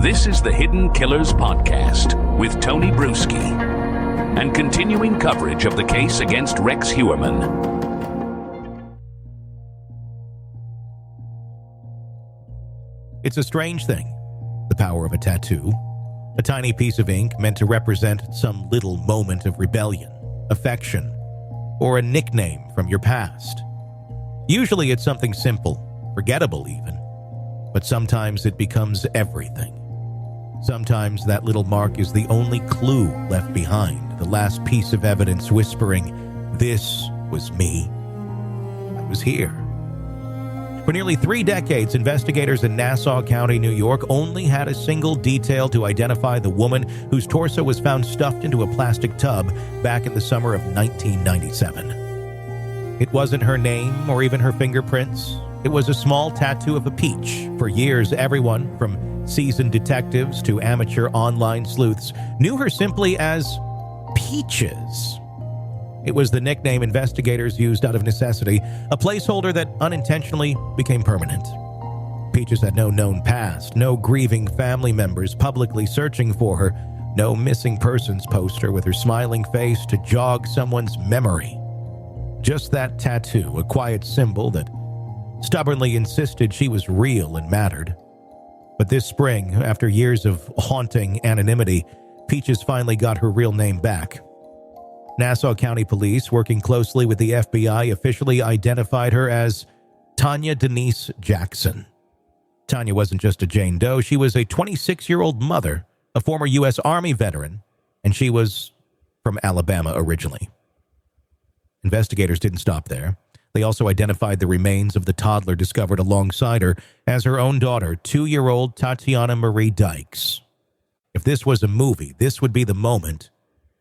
This is the Hidden Killers Podcast with Tony Bruschi and continuing coverage of the case against Rex Heuermann. It's a strange thing, the power of a tattoo. A tiny piece of ink meant to represent some little moment of rebellion, affection, or a nickname from your past. Usually it's something simple, forgettable even, but sometimes it becomes everything. Sometimes that little mark is the only clue left behind, the last piece of evidence whispering, "This was me. I was here." For nearly 3 decades, investigators in Nassau County, New York, only had a single detail to identify the woman whose torso was found stuffed into a plastic tub back in the summer of 1997. It wasn't her name or even her fingerprints. It was a small tattoo of a peach. For years, everyone, from seasoned detectives to amateur online sleuths, knew her simply as Peaches. It was the nickname investigators used out of necessity, a placeholder that unintentionally became permanent. Peaches had no known past, no grieving family members publicly searching for her, no missing persons poster with her smiling face to jog someone's memory. Just that tattoo, a quiet symbol that stubbornly insisted she was real and mattered. But this spring, after years of haunting anonymity, Peaches finally got her real name back. Nassau County Police, working closely with the FBI, officially identified her as Tanya Denise Jackson. Tanya wasn't just a Jane Doe, she was a 26-year-old mother, a former U.S. Army veteran, and she was from Alabama originally. Investigators didn't stop there. They also identified the remains of the toddler discovered alongside her as her own daughter, 2-year-old Tatiana Marie Dykes. If this was a movie, this would be the moment.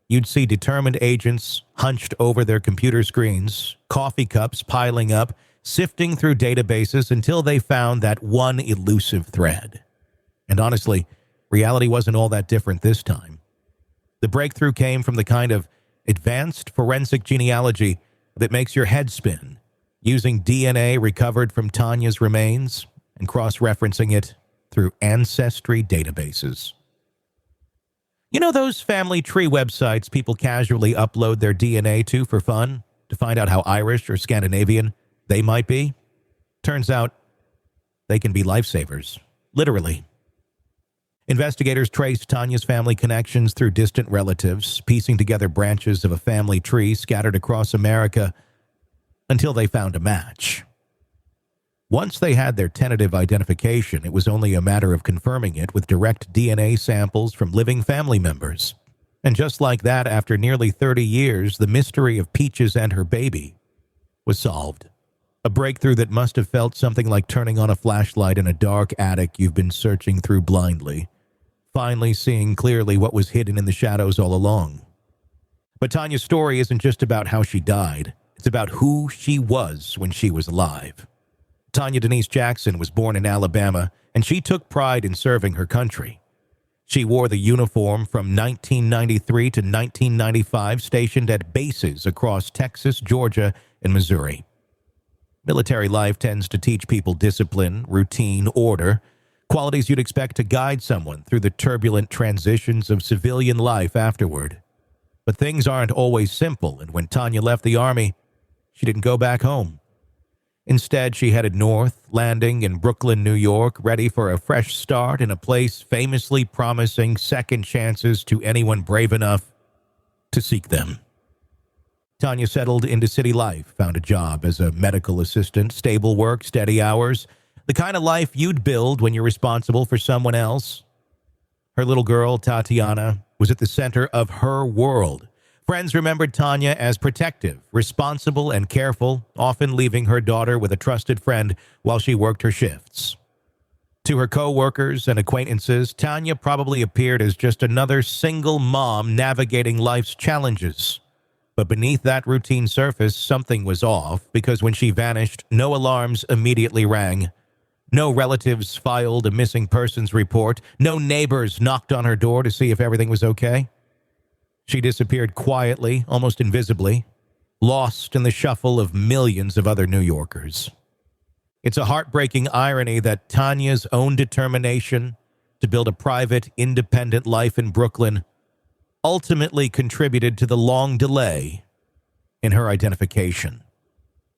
You'd see determined agents hunched over their computer screens, coffee cups piling up, sifting through databases until they found that one elusive thread. And honestly, reality wasn't all that different this time. The breakthrough came from the kind of advanced forensic genealogy that makes your head spin, using DNA recovered from Tanya's remains and cross-referencing it through ancestry databases. You know those family tree websites people casually upload their DNA to for fun, to find out how Irish or Scandinavian they might be? Turns out they can be lifesavers, literally. Investigators traced Tanya's family connections through distant relatives, piecing together branches of a family tree scattered across America until they found a match. Once they had their tentative identification, it was only a matter of confirming it with direct DNA samples from living family members. And just like that, after nearly 30 years, the mystery of Peaches and her baby was solved. A breakthrough that must have felt something like turning on a flashlight in a dark attic you've been searching through blindly, finally seeing clearly what was hidden in the shadows all along. But Tanya's story isn't just about how she died. It's about who she was when she was alive. Tanya Denise Jackson was born in Alabama, and she took pride in serving her country. She wore the uniform from 1993 to 1995, stationed at bases across Texas, Georgia, and Missouri. Military life tends to teach people discipline, routine, order, qualities you'd expect to guide someone through the turbulent transitions of civilian life afterward. But things aren't always simple, and when Tanya left the Army, she didn't go back home. Instead, she headed north, landing in Brooklyn, New York, ready for a fresh start in a place famously promising second chances to anyone brave enough to seek them. Tanya settled into city life, found a job as a medical assistant, stable work, steady hours, the kind of life you'd build when you're responsible for someone else. Her little girl, Tatiana, was at the center of her world. Friends remembered Tanya as protective, responsible, and careful, often leaving her daughter with a trusted friend while she worked her shifts. To her co-workers and acquaintances, Tanya probably appeared as just another single mom navigating life's challenges. But beneath that routine surface, something was off, because when she vanished, no alarms immediately rang. No relatives filed a missing persons report. No neighbors knocked on her door to see if everything was okay. She disappeared quietly, almost invisibly, lost in the shuffle of millions of other New Yorkers. It's a heartbreaking irony that Tanya's own determination, to build a private, independent life in Brooklyn ultimately contributed to the long delay in her identification.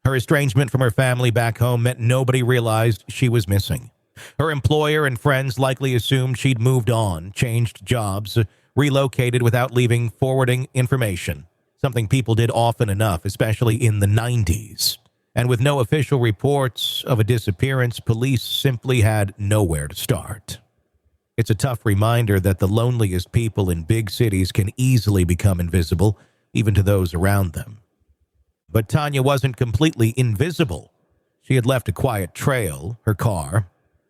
Her estrangement from her family back home meant nobody realized she was missing. Her employer and friends likely assumed she'd moved on, changed jobs, relocated without leaving forwarding information, something people did often enough, especially in the 90s. And with no official reports of a disappearance, police simply had nowhere to start. It's a tough reminder that the loneliest people in big cities can easily become invisible, even to those around them. But Tanya wasn't completely invisible. She had left a quiet trail, her car,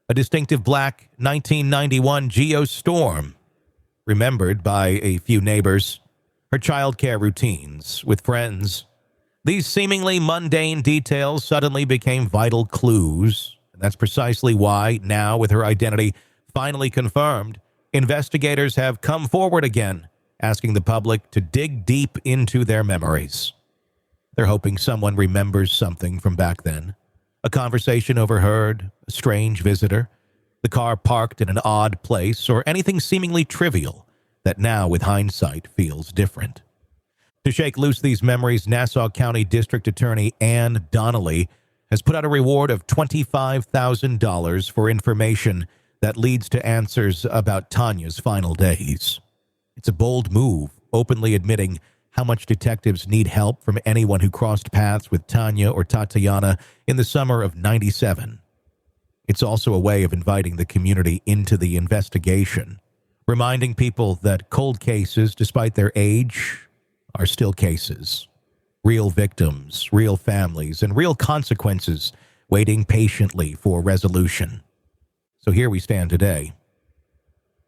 a distinctive black 1991 Geo Storm, remembered by a few neighbors, her childcare routines with friends. These seemingly mundane details suddenly became vital clues, and that's precisely why, now with her identity finally confirmed, investigators have come forward again, asking the public to dig deep into their memories. They're hoping someone remembers something from back then. A conversation overheard, a strange visitor, the car parked in an odd place, or anything seemingly trivial that now, with hindsight, feels different. To shake loose these memories, Nassau County District Attorney Ann Donnelly has put out a reward of $25,000 for information that leads to answers about Tanya's final days. It's a bold move, openly admitting how much detectives need help from anyone who crossed paths with Tanya or Tatiana in the summer of '97. It's also a way of inviting the community into the investigation, reminding people that cold cases, despite their age, are still cases. Real victims, real families, and real consequences waiting patiently for resolution. So here we stand today.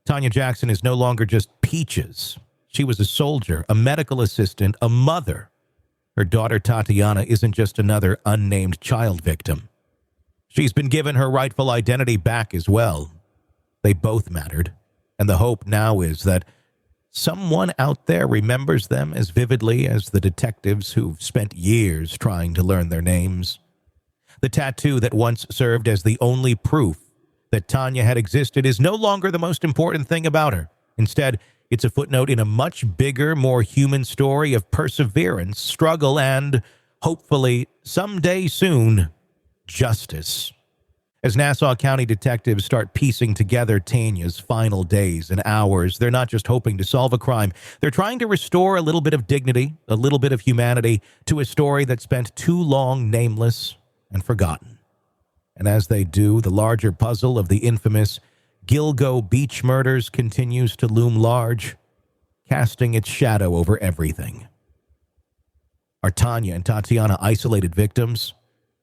Tanya Jackson is no longer just Peaches. She was a soldier, a medical assistant, a mother. Her daughter Tatiana isn't just another unnamed child victim. She's been given her rightful identity back as well. They both mattered, and the hope now is that someone out there remembers them as vividly as the detectives who've spent years trying to learn their names. The tattoo that once served as the only proof that Tanya had existed is no longer the most important thing about her. Instead, it's a footnote in a much bigger, more human story of perseverance, struggle, and, hopefully, someday soon, justice. As Nassau County detectives start piecing together Tanya's final days and hours, they're not just hoping to solve a crime. They're trying to restore a little bit of dignity, a little bit of humanity to a story that spent too long nameless and forgotten. And as they do, the larger puzzle of the infamous Gilgo Beach murders continues to loom large, casting its shadow over everything. Are Tanya and Tatiana isolated victims?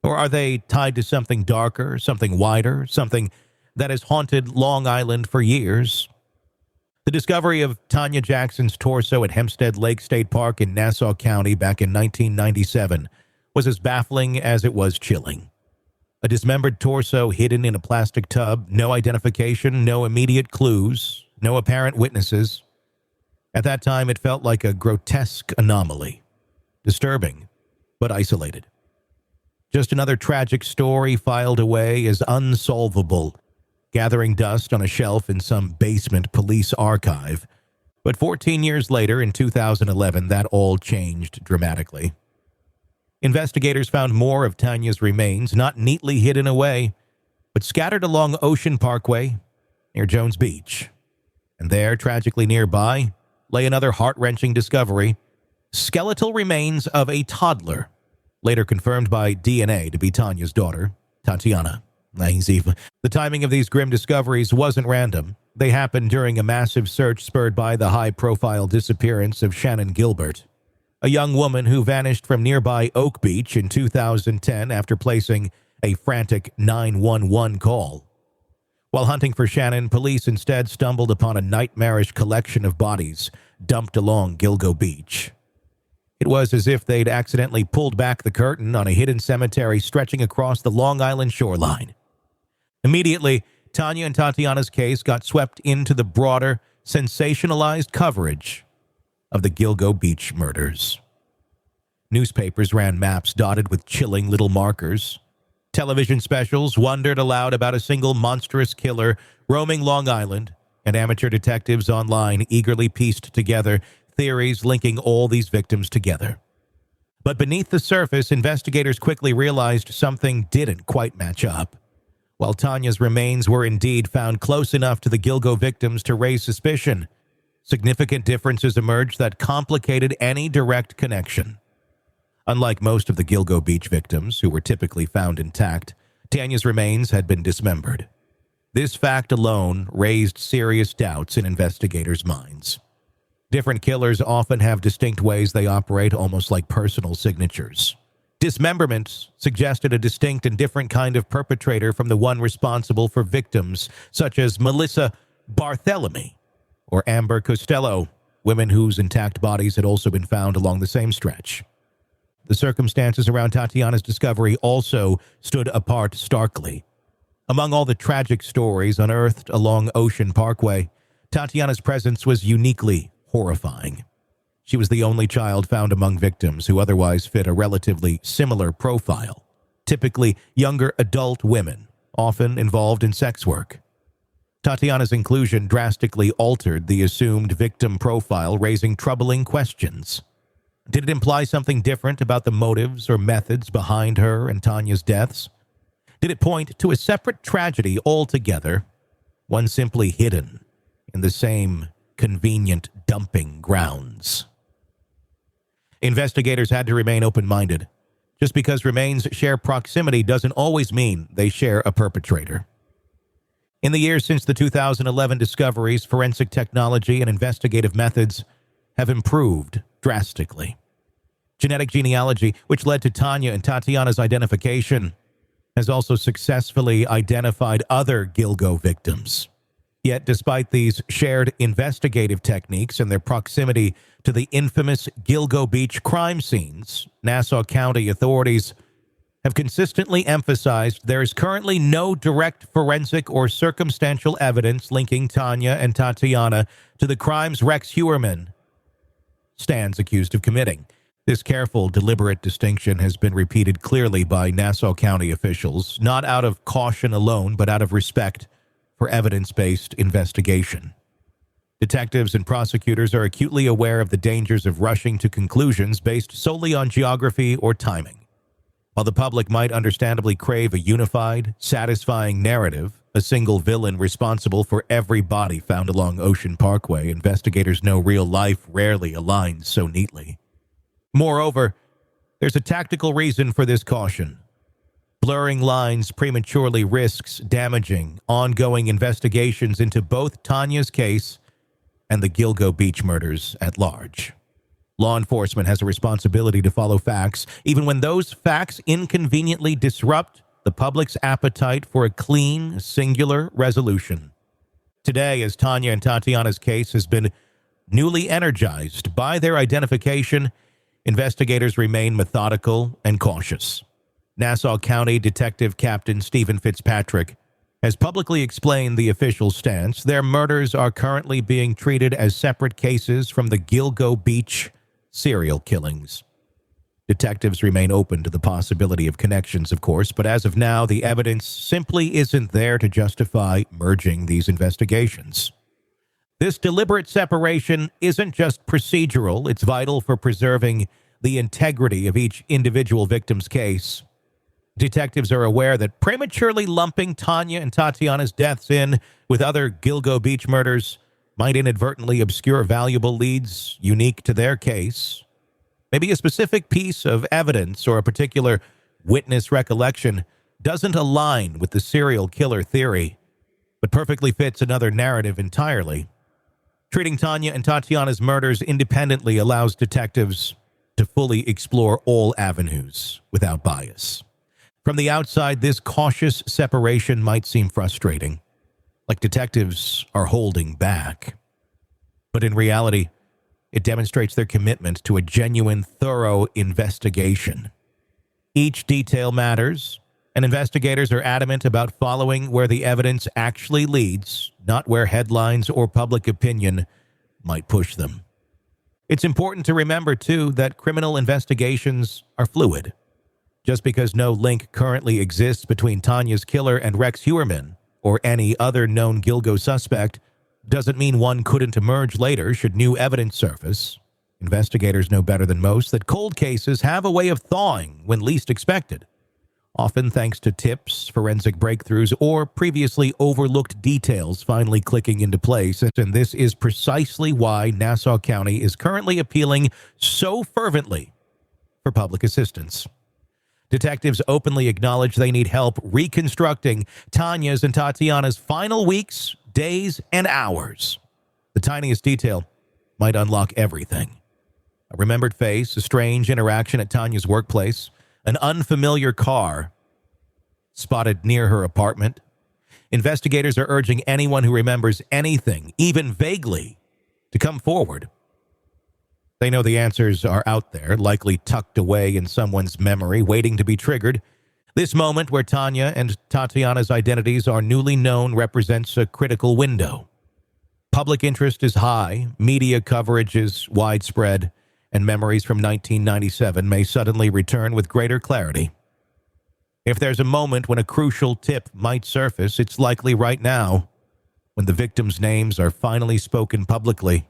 Or are they tied to something darker, something wider, something that has haunted Long Island for years? The discovery of Tanya Jackson's torso at Hempstead Lake State Park in Nassau County back in 1997 was as baffling as it was chilling. A dismembered torso hidden in a plastic tub, no identification, no immediate clues, no apparent witnesses. At that time, it felt like a grotesque anomaly. Disturbing, but isolated. Just another tragic story filed away as unsolvable, gathering dust on a shelf in some basement police archive. But 14 years later, in 2011, that all changed dramatically. Investigators found more of Tanya's remains, not neatly hidden away, but scattered along Ocean Parkway near Jones Beach. And there, tragically nearby, lay another heart-wrenching discovery: skeletal remains of a toddler, later confirmed by DNA to be Tanya's daughter, Tatiana. The timing of these grim discoveries wasn't random. They happened during a massive search spurred by the high-profile disappearance of Shannon Gilbert, a young woman who vanished from nearby Oak Beach in 2010 after placing a frantic 911 call. While hunting for Shannon, police instead stumbled upon a nightmarish collection of bodies dumped along Gilgo Beach. It was as if they'd accidentally pulled back the curtain on a hidden cemetery stretching across the Long Island shoreline. Immediately, Tanya and Tatiana's case got swept into the broader, sensationalized coverage of the Gilgo Beach murders. Newspapers ran maps dotted with chilling little markers. Television specials wondered aloud about a single monstrous killer roaming Long Island, and amateur detectives online eagerly pieced together theories linking all these victims together. But beneath the surface, investigators quickly realized something didn't quite match up. While Tanya's remains were indeed found close enough to the Gilgo victims to raise suspicion, significant differences emerged that complicated any direct connection. Unlike most of the Gilgo Beach victims, who were typically found intact, Tanya's remains had been dismembered. This fact alone raised serious doubts in investigators' minds. Different killers often have distinct ways they operate, almost like personal signatures. Dismemberment suggested a distinct and different kind of perpetrator from the one responsible for victims such as Melissa Barthelemy or Amber Costello, women whose intact bodies had also been found along the same stretch. The circumstances around Tatiana's discovery also stood apart starkly. Among all the tragic stories unearthed along Ocean Parkway, Tatiana's presence was uniquely horrifying. She was the only child found among victims who otherwise fit a relatively similar profile, typically younger adult women, often involved in sex work. Tatiana's inclusion drastically altered the assumed victim profile, raising troubling questions. Did it imply something different about the motives or methods behind her and Tanya's deaths? Did it point to a separate tragedy altogether, one simply hidden in the same convenient dumping grounds? Investigators had to remain open-minded. Just because remains share proximity doesn't always mean they share a perpetrator. In the years since the 2011 discoveries, forensic technology and investigative methods have improved drastically. Genetic genealogy, which led to Tanya and Tatiana's identification, has also successfully identified other Gilgo victims. Yet, despite these shared investigative techniques and their proximity to the infamous Gilgo Beach crime scenes, Nassau County authorities have consistently emphasized there is currently no direct forensic or circumstantial evidence linking Tanya and Tatiana to the crimes Rex Heuermann stands accused of committing. This careful, deliberate distinction has been repeated clearly by Nassau County officials, not out of caution alone, but out of respect for evidence-based investigation. Detectives and prosecutors are acutely aware of the dangers of rushing to conclusions based solely on geography or timing. While the public might understandably crave a unified, satisfying narrative, a single villain responsible for every body found along Ocean Parkway, investigators know real life rarely aligns so neatly. Moreover, there's a tactical reason for this caution. Blurring lines prematurely risks damaging ongoing investigations into both Tanya's case and the Gilgo Beach murders at large. Law enforcement has a responsibility to follow facts, even when those facts inconveniently disrupt the public's appetite for a clean, singular resolution. Today, as Tanya and Tatiana's case has been newly energized by their identification, investigators remain methodical and cautious. Nassau County Detective Captain Stephen Fitzpatrick has publicly explained the official stance. Their murders are currently being treated as separate cases from the Gilgo Beach serial killings. Detectives remain open to the possibility of connections, of course, but as of now, the evidence simply isn't there to justify merging these investigations. This deliberate separation isn't just procedural, it's vital for preserving the integrity of each individual victim's case. Detectives are aware that prematurely lumping Tanya and Tatiana's deaths in with other Gilgo Beach murders might inadvertently obscure valuable leads unique to their case. Maybe a specific piece of evidence or a particular witness recollection doesn't align with the serial killer theory, but perfectly fits another narrative entirely. Treating Tanya and Tatiana's murders independently allows detectives to fully explore all avenues without bias. From the outside, this cautious separation might seem frustrating, like detectives are holding back. But in reality, it demonstrates their commitment to a genuine, thorough investigation. Each detail matters, and investigators are adamant about following where the evidence actually leads, not where headlines or public opinion might push them. It's important to remember, too, that criminal investigations are fluid. Just because no link currently exists between Tanya's killer and Rex Heuermann or any other known Gilgo suspect doesn't mean one couldn't emerge later should new evidence surface. Investigators know better than most that cold cases have a way of thawing when least expected, often thanks to tips, forensic breakthroughs, or previously overlooked details finally clicking into place. And this is precisely why Nassau County is currently appealing so fervently for public assistance. Detectives openly acknowledge they need help reconstructing Tanya's and Tatiana's final weeks, days, and hours. The tiniest detail might unlock everything. A remembered face, a strange interaction at Tanya's workplace, an unfamiliar car spotted near her apartment. Investigators are urging anyone who remembers anything, even vaguely, to come forward. They know the answers are out there, likely tucked away in someone's memory, waiting to be triggered. This moment where Tanya and Tatiana's identities are newly known represents a critical window. Public interest is high, media coverage is widespread, and memories from 1997 may suddenly return with greater clarity. If there's a moment when a crucial tip might surface, it's likely right now, when the victims' names are finally spoken publicly,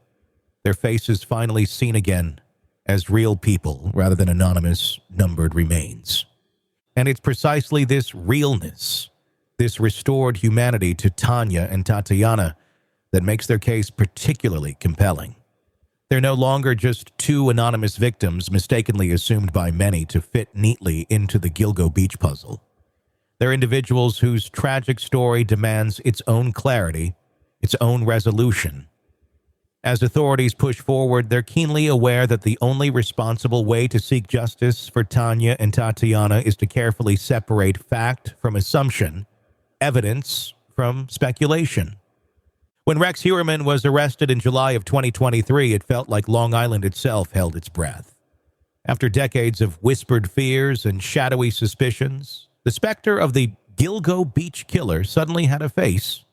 their faces finally seen again as real people rather than anonymous, numbered remains. And it's precisely this realness, this restored humanity to Tanya and Tatiana, that makes their case particularly compelling. They're no longer just two anonymous victims mistakenly assumed by many to fit neatly into the Gilgo Beach puzzle. They're individuals whose tragic story demands its own clarity, its own resolution. As authorities push forward, they're keenly aware that the only responsible way to seek justice for Tanya and Tatiana is to carefully separate fact from assumption, evidence from speculation. When Rex Heuermann was arrested in July of 2023, it felt like Long Island itself held its breath. After decades of whispered fears and shadowy suspicions, the specter of the Gilgo Beach killer suddenly had a face,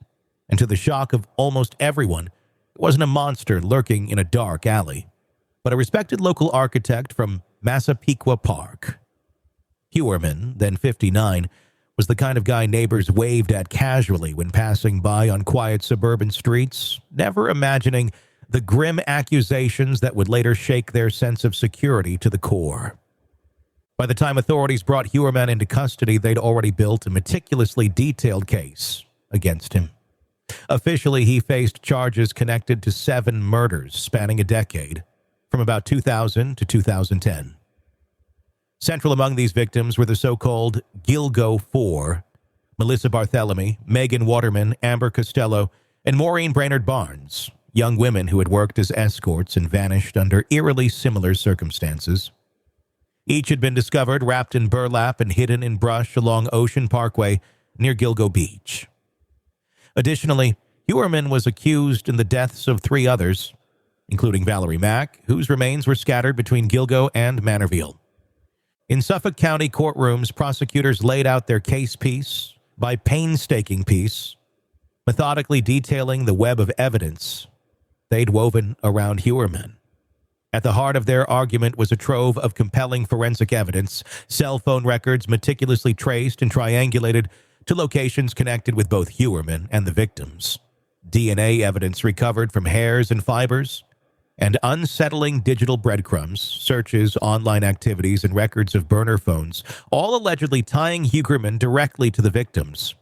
and to the shock of almost everyone, it wasn't a monster lurking in a dark alley, but a respected local architect from Massapequa Park. Heuermann, then 59, was the kind of guy neighbors waved at casually when passing by on quiet suburban streets, never imagining the grim accusations that would later shake their sense of security to the core. By the time authorities brought Heuermann into custody, they'd already built a meticulously detailed case against him. Officially, he faced charges connected to 7 murders spanning a decade, from about 2000 to 2010. Central among these victims were the so-called Gilgo Four: Melissa Barthelemy, Megan Waterman, Amber Costello, and Maureen Brainerd Barnes, young women who had worked as escorts and vanished under eerily similar circumstances. Each had been discovered wrapped in burlap and hidden in brush along Ocean Parkway near Gilgo Beach. Additionally, Heuermann was accused in the deaths of 3 others, including Valerie Mack, whose remains were scattered between Gilgo and Manorville. In Suffolk County courtrooms, prosecutors laid out their case piece by painstaking piece, methodically detailing the web of evidence they'd woven around Heuermann. At the heart of their argument was a trove of compelling forensic evidence, cell phone records meticulously traced and triangulated to locations connected with both Heuermann and the victims, DNA evidence recovered from hairs and fibers, and unsettling digital breadcrumbs, searches, online activities, and records of burner phones, all allegedly tying Heuermann directly to the victims.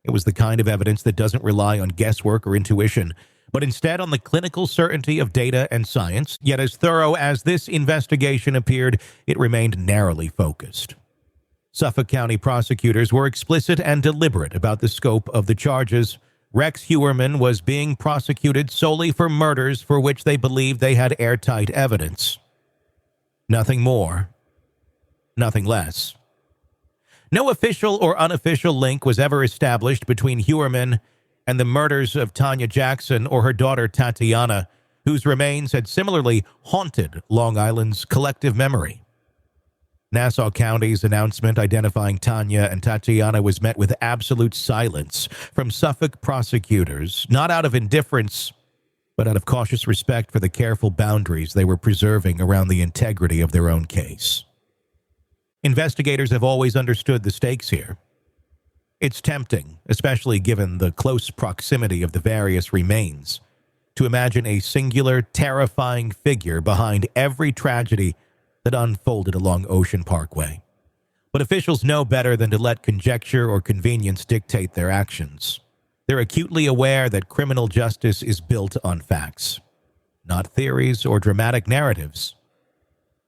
It was the kind of evidence that doesn't rely on guesswork or intuition, but instead on the clinical certainty of data and science. Yet as thorough as this investigation appeared, it remained narrowly focused. Suffolk County prosecutors were explicit and deliberate about the scope of the charges. Rex Heuermann was being prosecuted solely for murders for which they believed they had airtight evidence. Nothing more, nothing less. No official or unofficial link was ever established between Heuermann and the murders of Tanya Jackson or her daughter Tatiana, whose remains had similarly haunted Long Island's collective memory. Nassau County's announcement identifying Tanya and Tatiana was met with absolute silence from Suffolk prosecutors, not out of indifference, but out of cautious respect for the careful boundaries they were preserving around the integrity of their own case. Investigators have always understood the stakes here. It's tempting, especially given the close proximity of the various remains, to imagine a singular, terrifying figure behind every tragedy that unfolded along Ocean Parkway. But officials know better than to let conjecture or convenience dictate their actions. They're acutely aware that criminal justice is built on facts, not theories or dramatic narratives.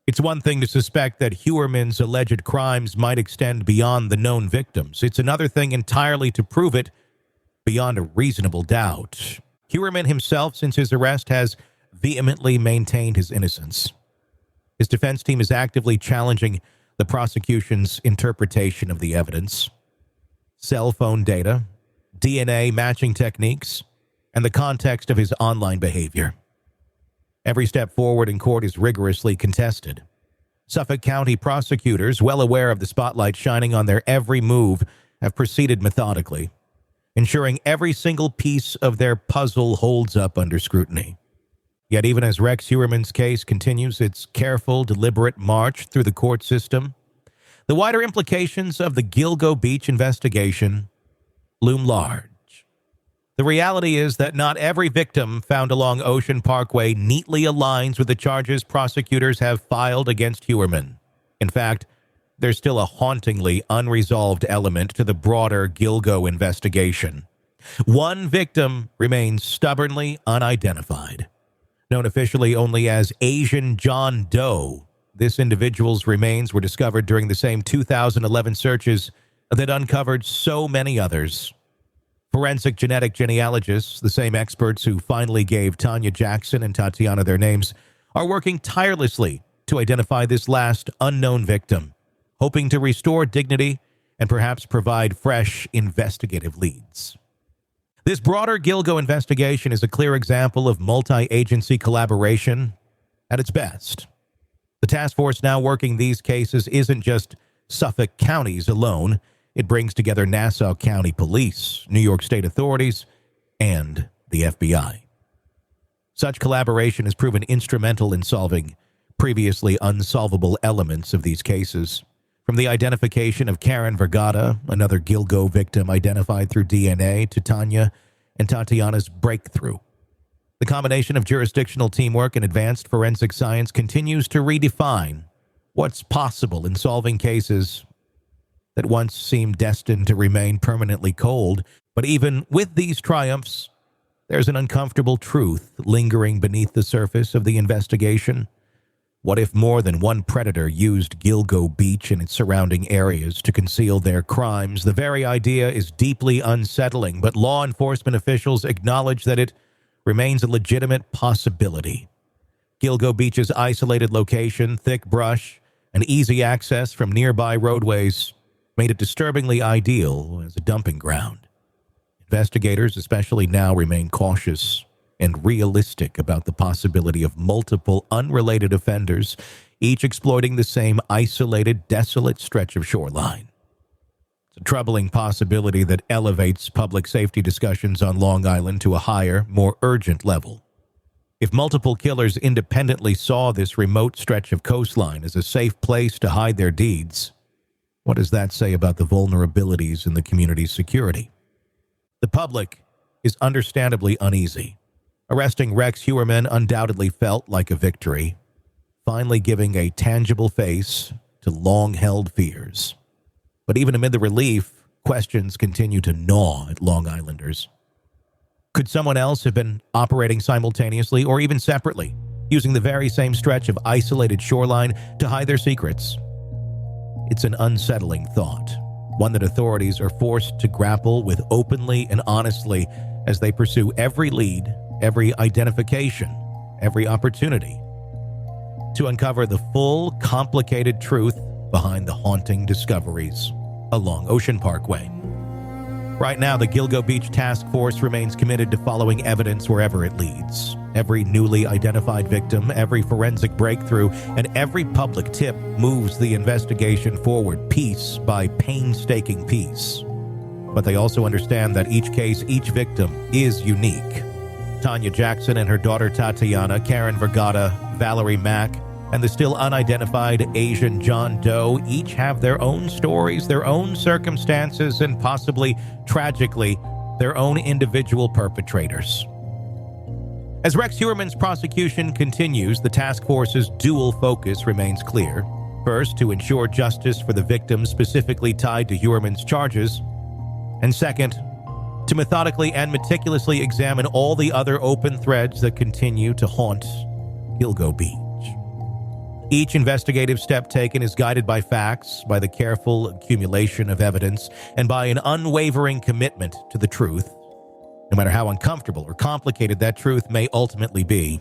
It's one thing to suspect that Heuermann's alleged crimes might extend beyond the known victims. It's another thing entirely to prove it beyond a reasonable doubt. Heuermann himself, since his arrest, has vehemently maintained his innocence. His defense team is actively challenging the prosecution's interpretation of the evidence. Cell phone data, DNA matching techniques, and the context of his online behavior. Every step forward in court is rigorously contested. Suffolk County prosecutors, well aware of the spotlight shining on their every move, have proceeded methodically, ensuring every single piece of their puzzle holds up under scrutiny. Yet even as Rex Heuermann's case continues its careful, deliberate march through the court system, the wider implications of the Gilgo Beach investigation loom large. The reality is that not every victim found along Ocean Parkway neatly aligns with the charges prosecutors have filed against Heuermann. In fact, there's still a hauntingly unresolved element to the broader Gilgo investigation. One victim remains stubbornly unidentified. Known officially only as Asian John Doe, this individual's remains were discovered during the same 2011 searches that uncovered so many others. Forensic genetic genealogists, the same experts who finally gave Tanya Jackson and Tatiana their names, are working tirelessly to identify this last unknown victim, hoping to restore dignity and perhaps provide fresh investigative leads. This broader Gilgo investigation is a clear example of multi-agency collaboration at its best. The task force now working these cases isn't just Suffolk counties alone. It brings together Nassau County Police, New York State authorities, and the FBI. Such collaboration has proven instrumental in solving previously unsolvable elements of these cases, from the identification of Karen Vergata, another Gilgo victim identified through DNA, to Tanya and Tatiana's breakthrough. The combination of jurisdictional teamwork and advanced forensic science continues to redefine what's possible in solving cases that once seemed destined to remain permanently cold. But even with these triumphs, there's an uncomfortable truth lingering beneath the surface of the investigation. What if more than one predator used Gilgo Beach and its surrounding areas to conceal their crimes? The very idea is deeply unsettling, but law enforcement officials acknowledge that it remains a legitimate possibility. Gilgo Beach's isolated location, thick brush, and easy access from nearby roadways made it disturbingly ideal as a dumping ground. Investigators, especially now, remain cautious and realistic about the possibility of multiple unrelated offenders, each exploiting the same isolated, desolate stretch of shoreline. It's a troubling possibility that elevates public safety discussions on Long Island to a higher, more urgent level. If multiple killers independently saw this remote stretch of coastline as a safe place to hide their deeds, what does that say about the vulnerabilities in the community's security? The public is understandably uneasy. Arresting Rex Heuermann undoubtedly felt like a victory, finally giving a tangible face to long-held fears. But even amid the relief, questions continue to gnaw at Long Islanders. Could someone else have been operating simultaneously or even separately, using the very same stretch of isolated shoreline to hide their secrets? It's an unsettling thought, one that authorities are forced to grapple with openly and honestly as they pursue every lead, every identification, every opportunity to uncover the full, complicated truth behind the haunting discoveries along Ocean Parkway. Right now, the Gilgo Beach Task Force remains committed to following evidence wherever it leads. Every newly identified victim, every forensic breakthrough, and every public tip moves the investigation forward piece by painstaking piece. But they also understand that each case, each victim is unique. Tanya Jackson and her daughter Tatiana, Karen Vergata, Valerie Mack, and the still unidentified Asian John Doe each have their own stories, their own circumstances, and possibly, tragically, their own individual perpetrators. As Rex Heuermann's prosecution continues, the task force's dual focus remains clear. First, to ensure justice for the victims specifically tied to Heuermann's charges, and second, to methodically and meticulously examine all the other open threads that continue to haunt Gilgo Beach. Each investigative step taken is guided by facts, by the careful accumulation of evidence, and by an unwavering commitment to the truth, no matter how uncomfortable or complicated that truth may ultimately be.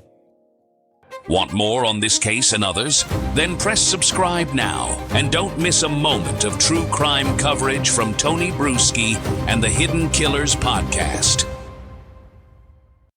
Want more on this case and others? Then press subscribe now and don't miss a moment of true crime coverage from Tony Bruschi and the Hidden Killers podcast.